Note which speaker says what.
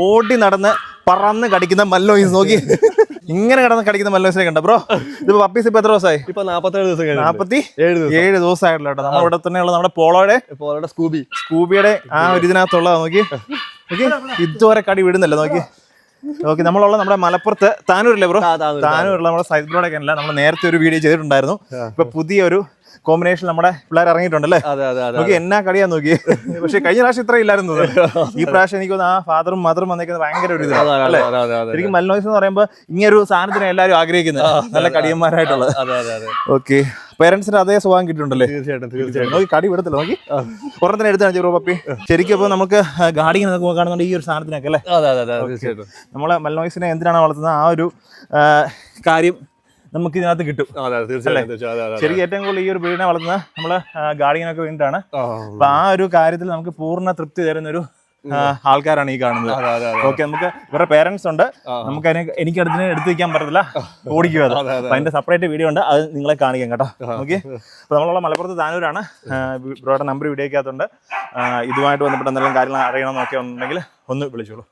Speaker 1: ഓടി നടന്ന് പറന്ന് കടിക്കുന്ന മല്ലോയ്സ് നോക്കി. ഇങ്ങനെ കിടന്ന് കടിക്കുന്ന മല്ലോയ്സിനെ കണ്ട ബ്രോ. ഇതിപ്പോ പപ്പീസ് ഇപ്പൊ എത്ര ദിവസമായി?
Speaker 2: ഇപ്പൊ 47 ദിവസം
Speaker 1: 47 ദിവസമായിട്ടുള്ള കേട്ടോ. നമ്മുടെ ഇവിടെ തന്നെയുള്ള നമ്മുടെ പോളോയുടെ സ്കൂബിയുടെ ആ ഒരു ഇതിനകത്തുള്ളതാ. നോക്കി ഇതുവരെ കടി വിടുന്നില്ല. നോക്കി നമ്മളുള്ള നമ്മുടെ മലപ്പുറത്ത് താനൂരില്ലേ ബ്രോ? താനൂരുള്ള നമ്മുടെ സൈഡ് ബ്രോഡൊക്കെ അല്ല, നമ്മൾ നേരത്തെ ഒരു വീഡിയോ ചെയ്തിട്ടുണ്ടായിരുന്നു. ഇപ്പൊ പുതിയൊരു കോമ്പിനേഷൻ നമ്മുടെ പിള്ളേർ ഇറങ്ങിയിട്ടുണ്ടല്ലേ. നോക്കി എന്നാ കടിയാ നോക്കി. പക്ഷെ കഴിഞ്ഞ പ്രാവശ്യം ഇത്ര ഇല്ലായിരുന്നു. ഈ പ്രാവശ്യം എനിക്ക് തോന്നുന്നു ആ ഫാദറും മദറും വന്നേക്കുന്നത് ഭയങ്കര ഒരു ഇതാണ്. ശരിക്കും മൽനോയ്സ് എന്ന് പറയുമ്പോൾ ഇങ്ങനൊരു സാധനത്തിന് എല്ലാവരും ആഗ്രഹിക്കുന്നത്, നല്ല കടിയന്മാരായിട്ടുള്ളത്. ഓക്കെ, പേരൻസിന് അതേ സ്വഭാവം കിട്ടിയിട്ടുണ്ടല്ലേ? തീർച്ചയായിട്ടും. നോക്കി കടി വിടത്തില്ല. നോക്കി ഒരെണ്ണത്തിന് എടുത്ത് കാണിച്ചു ബ്രോ പപ്പി. ശരിക്കും ഇപ്പൊ നമുക്ക് ഗാർഡിങ് കാണുന്നുണ്ട് ഈ ഒരു സാധനത്തിനൊക്കെ അല്ലേ. നമ്മളെ മൽനോയ്സിനെ എന്തിനാണ് വളർത്തുന്നത് ആ ഒരു കാര്യം നമുക്ക് ഇതിനകത്ത് കിട്ടും. ശരിക്കും ഏറ്റവും കൂടുതൽ ഈ ഒരു ബ്രീഡിനെ വളർത്തുന്നത് നമ്മള് ഗാർഡിങ്ങിനൊക്കെ വേണ്ടിയിട്ടാണ്. അപ്പൊ ആ ഒരു കാര്യത്തിൽ നമുക്ക് പൂർണ്ണ തൃപ്തി തരുന്നൊരു ആൾക്കാരാണ് ഈ കാണുന്നത്. ഓക്കെ, നമുക്ക് ഇവരുടെ പേരൻസ് ഉണ്ട്. നമുക്ക് എനിക്ക് അടുത്തിന് എടുത്ത് വയ്ക്കാൻ പറ്റത്തില്ല, ഓടിക്കുക. അപ്പൊ അതിന്റെ സെപ്പറേറ്റ് വീഡിയോ ഉണ്ട്, അത് നിങ്ങളെ കാണിക്കാം കേട്ടോ. ഓക്കെ, അപ്പൊ നമ്മളുള്ള മലപ്പുറത്ത് താനൂരാണ്. ബ്രോയുടെ നമ്പർ വീഡിയോക്കകത്തുണ്ട്. ഇതുമായിട്ട് ബന്ധപ്പെട്ട എന്തെങ്കിലും കാര്യങ്ങൾ അറിയണമെന്നൊക്കെ ഉണ്ടെങ്കിൽ ഒന്ന് വിളിച്ചോളൂ.